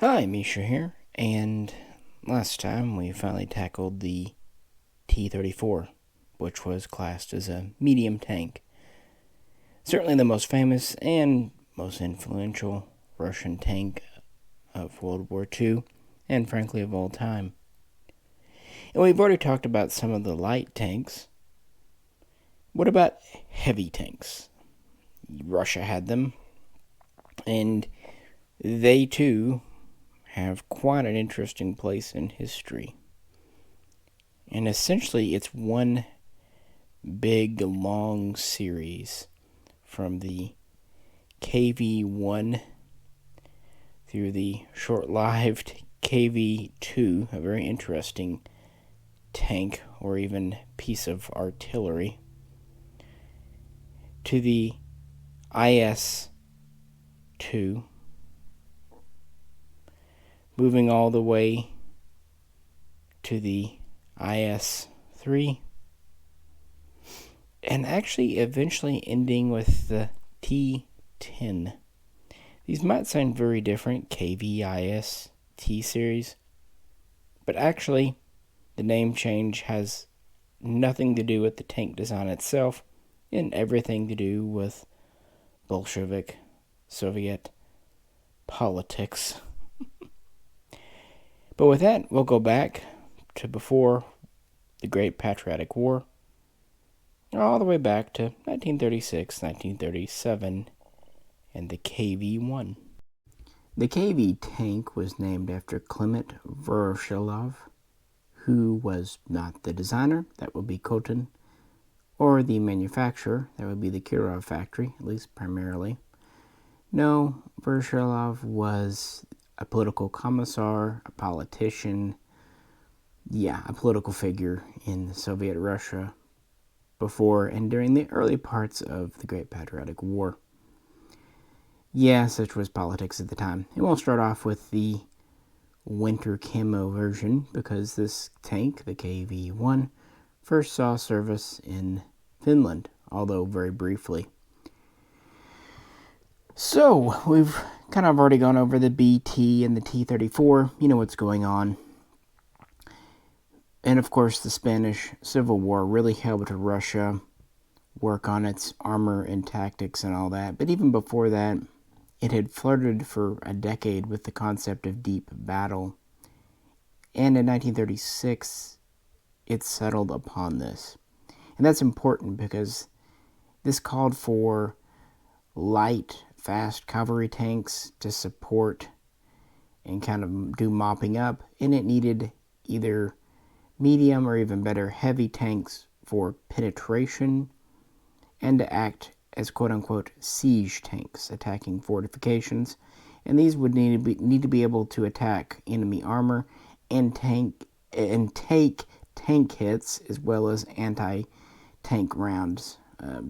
Hi, Misha here, and last time we finally tackled the T-34, which was classed as a medium tank. Certainly the most famous and most influential Russian tank of World War II, and frankly of all time. And we've already talked about some of the light tanks. What about heavy tanks? Russia had them, and they too have quite an interesting place in history. And essentially, it's one big, long series from the KV-1 through the short-lived KV-2, a very interesting tank or even piece of artillery, to the IS-2, moving all the way to the IS-3, and actually eventually ending with the T-10. These might sound very different, KV-IS, T-series, but actually the name change has nothing to do with the tank design itself and everything to do with Bolshevik Soviet politics. But with that, we'll go back to before the Great Patriotic War, all the way back to 1936, 1937, and the KV-1. The KV tank was named after Kliment Voroshilov, who was not the designer, that would be Kotin, or the manufacturer, that would be the Kirov factory, at least primarily. No, Voroshilov was a political commissar, a politician, a political figure in Soviet Russia before and during the early parts of the Great Patriotic War. Such was politics at the time. And we'll start off with the winter camo version because this tank, the KV-1, first saw service in Finland, although very briefly. So, we've kind of already gone over the BT and the T-34. You know what's going on. And of course, the Spanish Civil War really helped Russia work on its armor and tactics and all that. But even before that, it had flirted for a decade with the concept of deep battle. And in 1936, it settled upon this. And that's important because this called for light, fast cavalry tanks to support and kind of do mopping up, and it needed either medium or even better heavy tanks for penetration and to act as quote-unquote siege tanks, attacking fortifications, and these would need to be able to attack enemy armor and take tank hits as well as anti-tank rounds.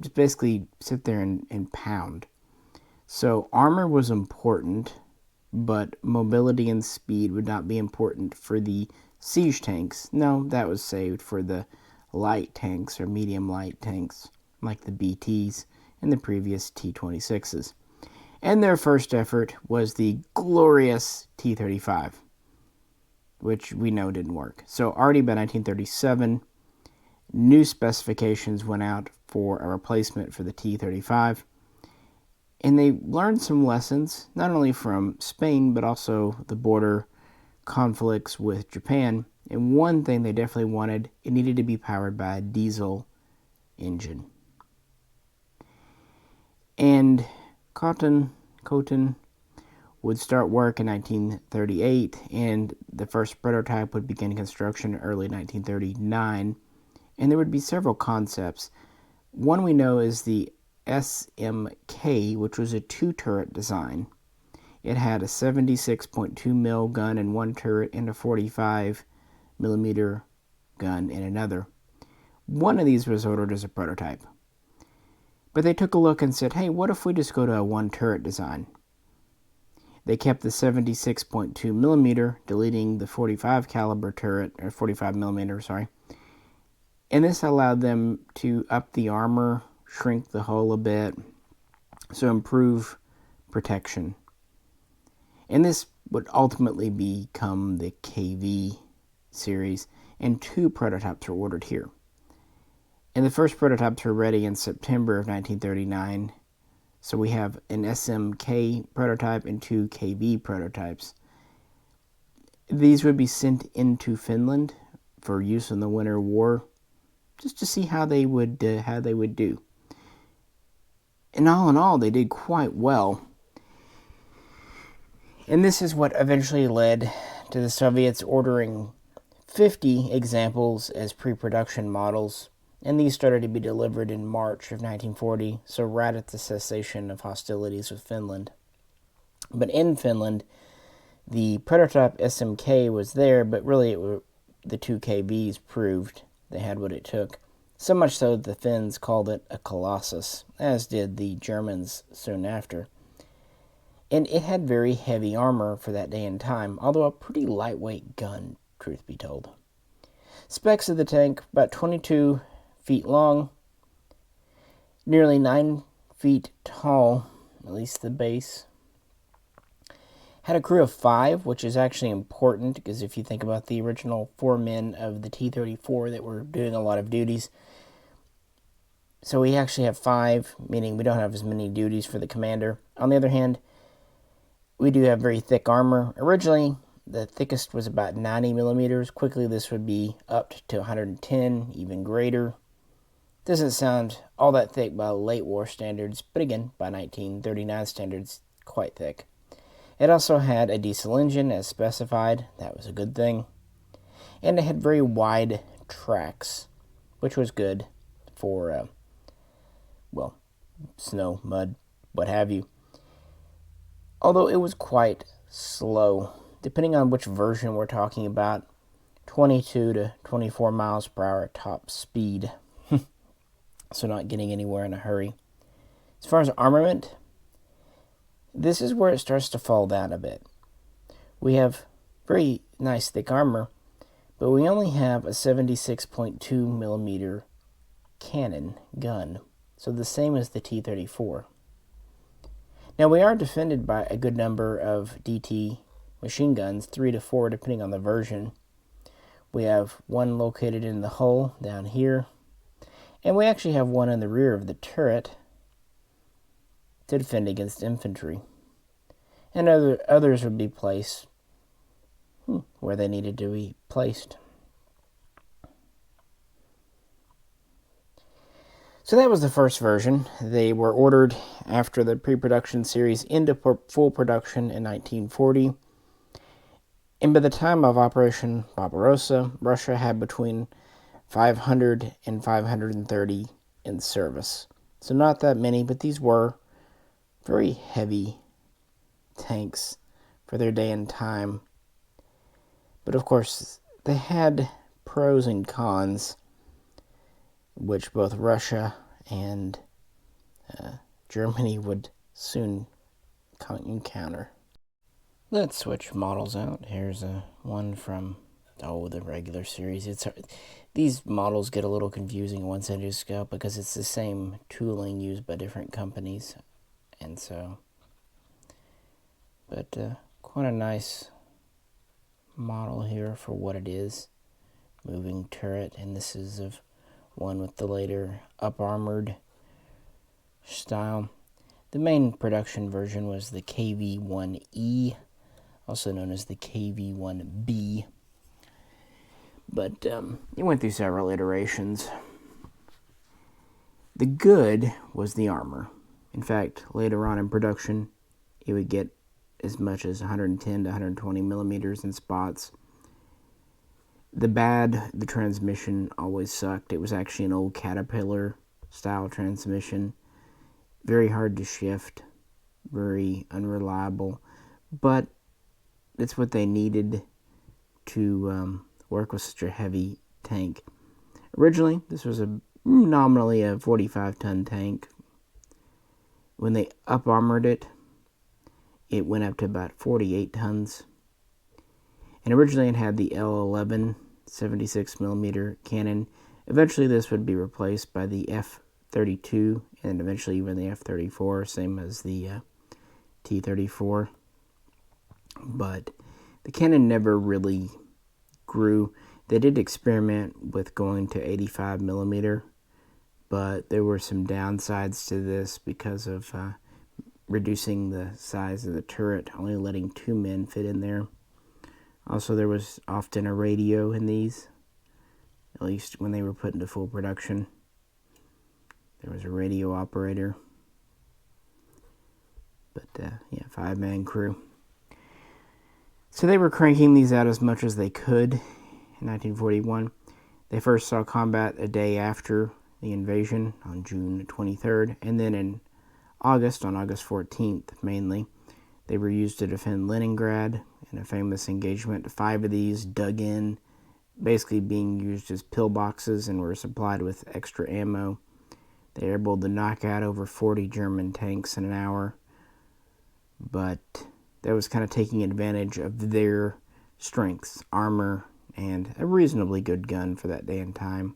Just basically sit there and pound. So armor was important, but mobility and speed would not be important for the siege tanks. No, that was saved for the light tanks or medium light tanks like the BTs and the previous T-26s. And their first effort was the glorious T-35, which we know didn't work. So already by 1937, new specifications went out for a replacement for the T-35. And they learned some lessons, not only from Spain, but also the border conflicts with Japan. And one thing they definitely wanted, it needed to be powered by a diesel engine. And Kotin would start work in 1938, and the first prototype would begin construction in early 1939. And there would be several concepts. One we know is the SMK, which was a two-turret design. It had a 76.2 mil gun in one turret and a 45 millimeter gun in another. One of these was ordered as a prototype. But they took a look and said, hey, what if we just go to a one-turret design? They kept the 76.2 millimeter, deleting the 45 caliber turret, or 45 millimeter, sorry. And this allowed them to up the armor, shrink the hull a bit, so improve protection. And this would ultimately become the KV series, and 2 prototypes were ordered here. And the first prototypes were ready in September of 1939. So we have an SMK prototype and 2 KV prototypes. These would be sent into Finland for use in the Winter War, just to see how they would do. And all in all, they did quite well. And this is what eventually led to the Soviets ordering 50 examples as pre-production models, and these started to be delivered in March of 1940, so right at the cessation of hostilities with Finland. But in Finland, the prototype SMK was there, but really the 2 KVs proved they had what it took. So much so that the Finns called it a Colossus, as did the Germans soon after. And it had very heavy armor for that day and time, although a pretty lightweight gun, truth be told. Specs of the tank: about 22 feet long, nearly 9 feet tall, at least the base. Had a crew of 5, which is actually important, because if you think about the original 4 men of the T-34 that were doing a lot of duties. So we actually have 5, meaning we don't have as many duties for the commander. On the other hand, we do have very thick armor. Originally, the thickest was about 90 millimeters. Quickly, this would be up to 110, even greater. Doesn't sound all that thick by late war standards, but again, by 1939 standards, quite thick. It also had a diesel engine as specified. That was a good thing. And it had very wide tracks, which was good for, snow, mud, what have you. Although it was quite slow, depending on which version we're talking about, 22 to 24 miles per hour at top speed. So not getting anywhere in a hurry. As far as armament, this is where it starts to fall down a bit. We have very nice thick armor, but we only have a 76.2 millimeter cannon gun, so the same as the T-34. Now we are defended by a good number of DT machine guns, 3 to 4 depending on the version. We have one located in the hull down here, and we actually have one in the rear of the turret to defend against infantry. And others would be placed where they needed to be placed. So that was the first version. They were ordered after the pre-production series into full production in 1940. And by the time of Operation Barbarossa, Russia had between 500 and 530 in service. So not that many, but these were very heavy tanks for their day and time. But of course, they had pros and cons, which both Russia and Germany would soon encounter. Let's switch models out. Here's one from the regular series. These models get a little confusing once I do scope because it's the same tooling used by different companies, and so. But quite a nice model here for what it is. Moving turret, and this is of one with the later up-armored style. The main production version was the KV-1E, also known as the KV-1B. But it went through several iterations. The good was the armor. In fact, later on in production, it would get as much as 110 to 120 millimeters in spots. The bad, the transmission always sucked. It was actually an old Caterpillar style transmission. Very hard to shift, very unreliable, but it's what they needed to work with such a heavy tank. Originally, this was nominally a 45-ton tank. When they up-armored it, it went up to about 48 tons. And originally it had the L11 76mm cannon. Eventually this would be replaced by the F-32 and eventually even the F-34, same as the T-34. but the cannon never really grew. They did experiment with going to 85 millimeter, but there were some downsides to this because of reducing the size of the turret, only letting 2 men fit in there. Also, there was often a radio in these, at least when they were put into full production. There was a radio operator. But, 5-man crew. So they were cranking these out as much as they could in 1941. They first saw combat a day after the invasion on June 23rd, and then in August, on August 14th mainly. They were used to defend Leningrad in a famous engagement. 5 of these dug in, basically being used as pillboxes, and were supplied with extra ammo. They were able to knock out over 40 German tanks in an hour, but that was kind of taking advantage of their strengths, armor, and a reasonably good gun for that day and time,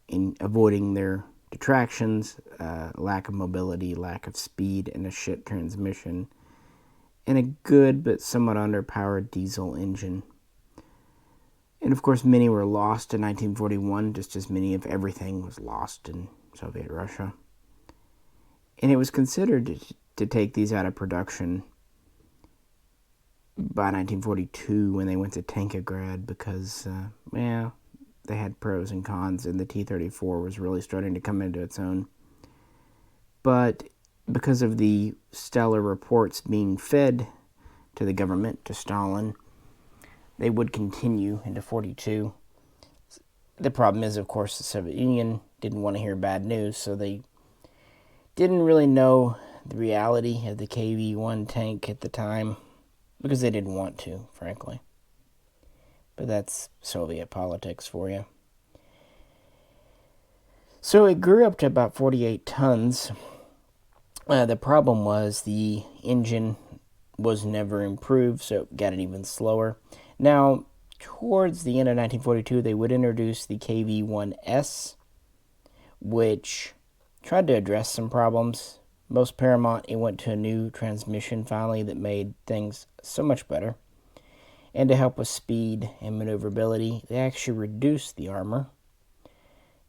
in avoiding their detractions, lack of mobility, lack of speed, and a shit transmission, and a good but somewhat underpowered diesel engine. And of course, many were lost in 1941, just as many of everything was lost in Soviet Russia. And it was considered to take these out of production by 1942 when they went to Tankograd because, they had pros and cons, and the T-34 was really starting to come into its own. But because of the stellar reports being fed to the government, to Stalin, they would continue into 42. The problem is, of course, the Soviet Union didn't want to hear bad news, so they didn't really know the reality of the KV-1 tank at the time, because they didn't want to, frankly. But that's Soviet politics for you. So it grew up to about 48 tons. The problem was the engine was never improved, so it got it even slower. Now, towards the end of 1942, they would introduce the KV-1S, which tried to address some problems. Most paramount, it went to a new transmission finally that made things so much better. And to help with speed and maneuverability, they actually reduced the armor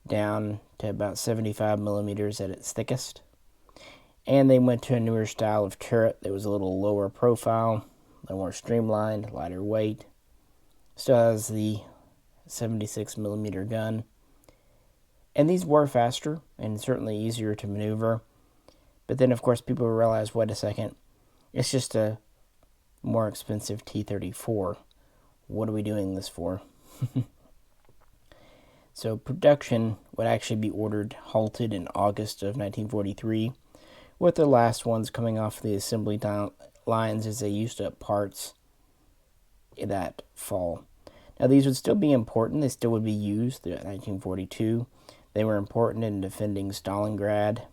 down to about 75 millimeters at its thickest. And they went to a newer style of turret that was a little lower profile, a little more streamlined, lighter weight. Still has the 76 millimeter gun. And these were faster and certainly easier to maneuver. But then, of course, people realized, wait a second, it's just a more expensive T-34. What are we doing this for? So production would actually be halted in August of 1943, with the last ones coming off the assembly lines as they used up parts that fall. Now, these would still be important. They still would be used throughout 1942. They were important in defending Stalingrad,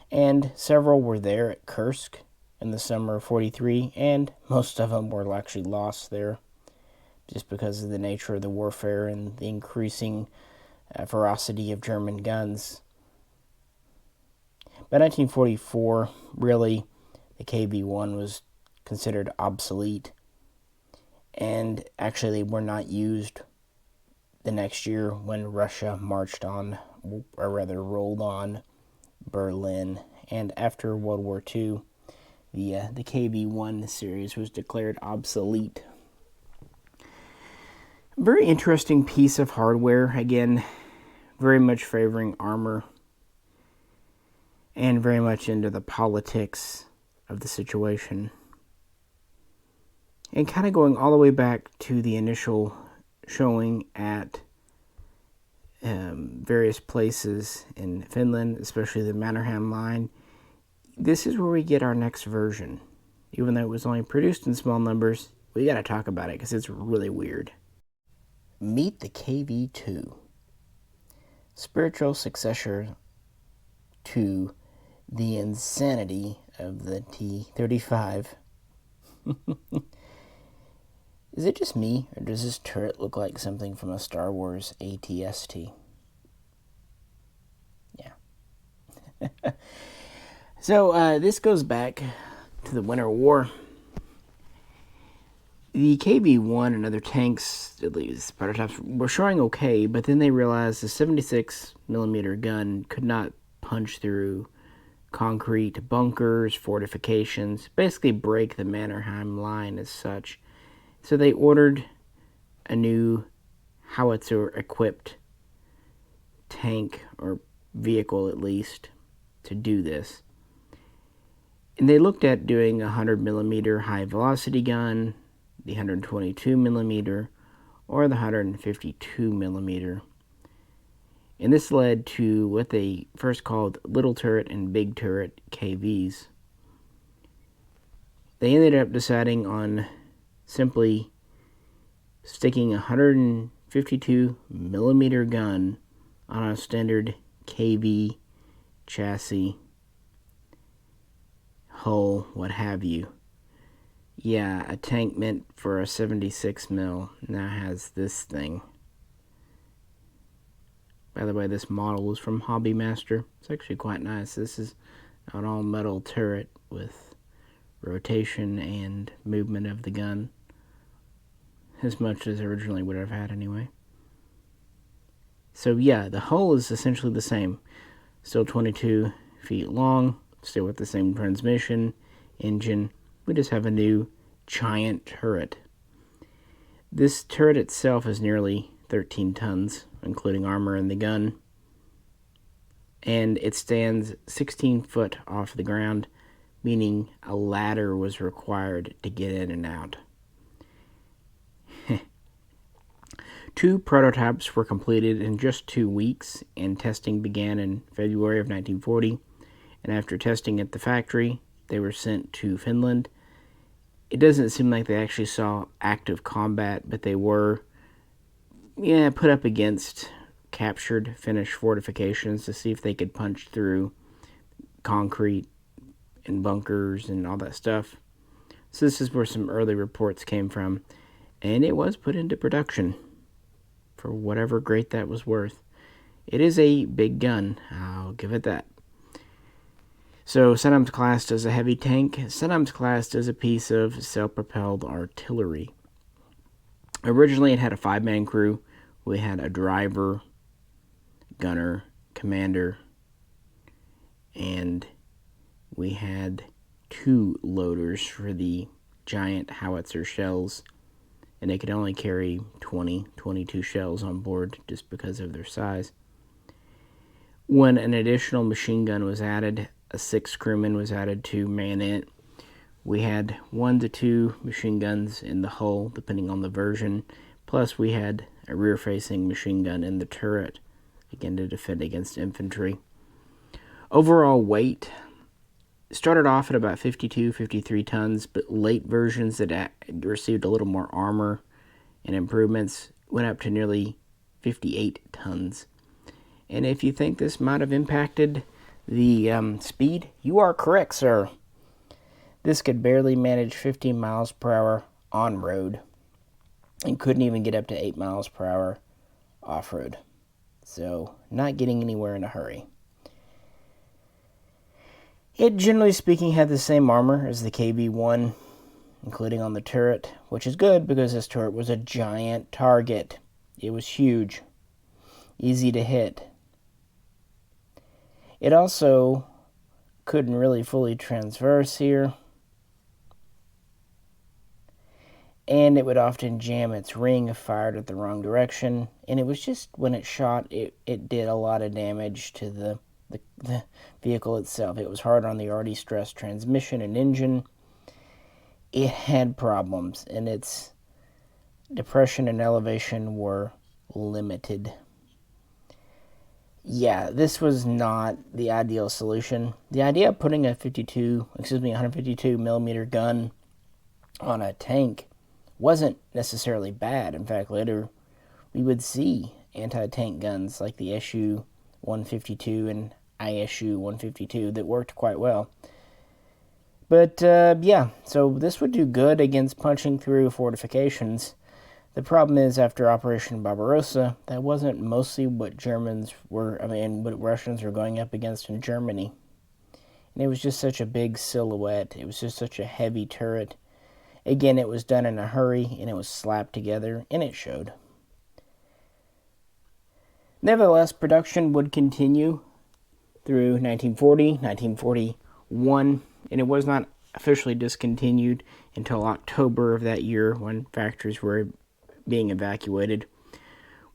and several were there at Kursk in the summer of 43, and most of them were actually lost there just because of the nature of the warfare and the increasing ferocity of German guns. By 1944, really, the KV-1 was considered obsolete, and actually they were not used the next year when Russia marched on, or rather rolled on, Berlin. And after World War II, the KV-1 series was declared obsolete. Very interesting piece of hardware, again, very much favoring armor and very much into the politics of the situation. And kind of going all the way back to the initial showing at various places in Finland, especially the Mannerheim line. This is where we get our next version. Even though it was only produced in small numbers, we got to talk about it because it's really weird. Meet the KV-2, spiritual successor to the insanity of the T-35. Is it just me, or does this turret look like something from a Star Wars AT-ST? Yeah. So, this goes back to the Winter War. The KV-1 and other tanks, at least prototypes, were showing okay, but then they realized the 76mm gun could not punch through concrete bunkers, fortifications, basically break the Mannerheim line as such. So they ordered a new howitzer-equipped tank, or vehicle at least, to do this. And they looked at doing a 100mm high-velocity gun, the 122mm, or the 152mm. And this led to what they first called little turret and big turret KVs. They ended up deciding on simply sticking a 152mm gun on a standard KV chassis, hull, what have you. Yeah, a tank meant for a 76mm now has this thing. By the way, this model is from Hobby Master. It's actually quite nice. This is an all-metal turret with rotation and movement of the gun, as much as originally would have had anyway. So yeah, the hull is essentially the same. Still 22 feet long, still with the same transmission, engine. We just have a new giant turret. This turret itself is nearly 13 tons, including armor and the gun. And it stands 16 foot off the ground, meaning a ladder was required to get in and out. 2 prototypes were completed in just 2 weeks, and testing began in February of 1940. And after testing at the factory, they were sent to Finland. It doesn't seem like they actually saw active combat, but they were, put up against captured Finnish fortifications to see if they could punch through concrete and bunkers and all that stuff. So this is where some early reports came from, and it was put into production for whatever great that was worth. It is a big gun, I'll give it that. So Saddam's class does a heavy tank. Saddam's class does a piece of self-propelled artillery. Originally it had a 5-man crew. We had a driver, gunner, commander, and we had 2 loaders for the giant howitzer shells, and they could only carry 22 shells on board just because of their size. When an additional machine gun was added, a 6th crewman was added to man it. We had 1 to 2 machine guns in the hull, depending on the version, plus we had a rear-facing machine gun in the turret, again to defend against infantry. Overall weight started off at about 52, 53 tons, but late versions that received a little more armor and improvements went up to nearly 58 tons. And if you think this might have impacted the speed, you are correct, sir. This could barely manage 15 miles per hour on road and couldn't even get up to 8 miles per hour off-road. So, not getting anywhere in a hurry. It, generally speaking, had the same armor as the KV-1, including on the turret, which is good because this turret was a giant target. It was huge, easy to hit. It also couldn't really fully transverse here, and it would often jam its ring if fired at the wrong direction, and it was just, when it shot, it did a lot of damage to the vehicle itself. It was hard on the already stressed transmission and engine. It had problems, and its depression and elevation were limited. Yeah, this was not the ideal solution. The idea of putting a 152mm gun on a tank wasn't necessarily bad. In fact, later we would see anti-tank guns like the SU-152 and ISU-152 that worked quite well. But, so this would do good against punching through fortifications. The problem is, after Operation Barbarossa, that wasn't mostly what what Russians were going up against in Germany. And it was just such a big silhouette. It was just such a heavy turret. Again, it was done in a hurry, and it was slapped together, and it showed. Nevertheless, production would continue through 1940, 1941, and it was not officially discontinued until October of that year when factories were being evacuated.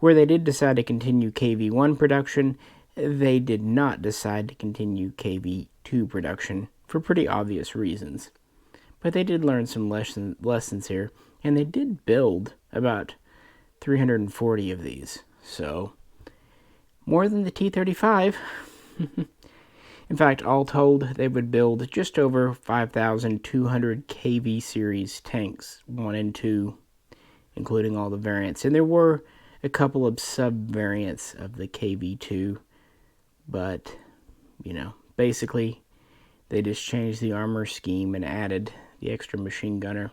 Where they did decide to continue KV-1 production, they did not decide to continue KV-2 production for pretty obvious reasons. But they did learn some lessons here, and they did build about 340 of these. So, more than the T-35. In fact, all told, they would build just over 5,200 KV series tanks, 1 and 2, including all the variants. And there were a couple of sub-variants of the KV-2, but, basically, they just changed the armor scheme and added the extra machine gunner.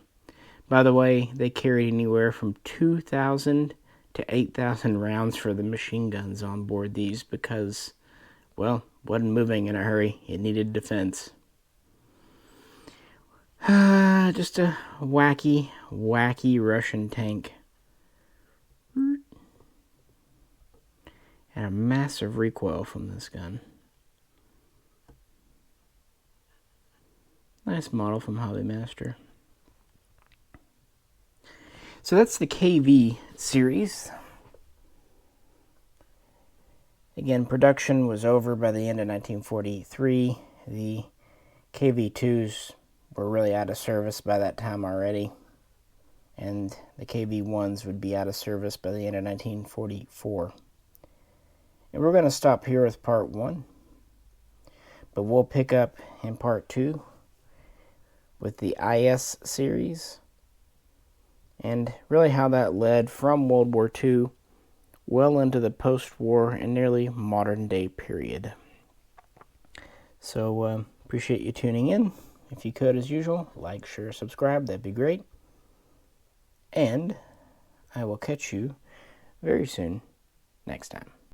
By the way, they carried anywhere from 2,000 to 8,000 rounds for the machine guns on board these because, wasn't moving in a hurry. It needed defense. Just a wacky Russian tank. And a massive recoil from this gun. Nice model from Hobbymaster. So that's the KV series. Again, production was over by the end of 1943. The KV-2s were really out of service by that time already. And the KV-1s would be out of service by the end of 1944. And we're going to stop here with part 1. But we'll pick up in part 2 with the IS series. And really how that led from World War II well into the post-war and nearly modern-day period. So, appreciate you tuning in. If you could, as usual, like, share, subscribe. That'd be great. And I will catch you very soon next time.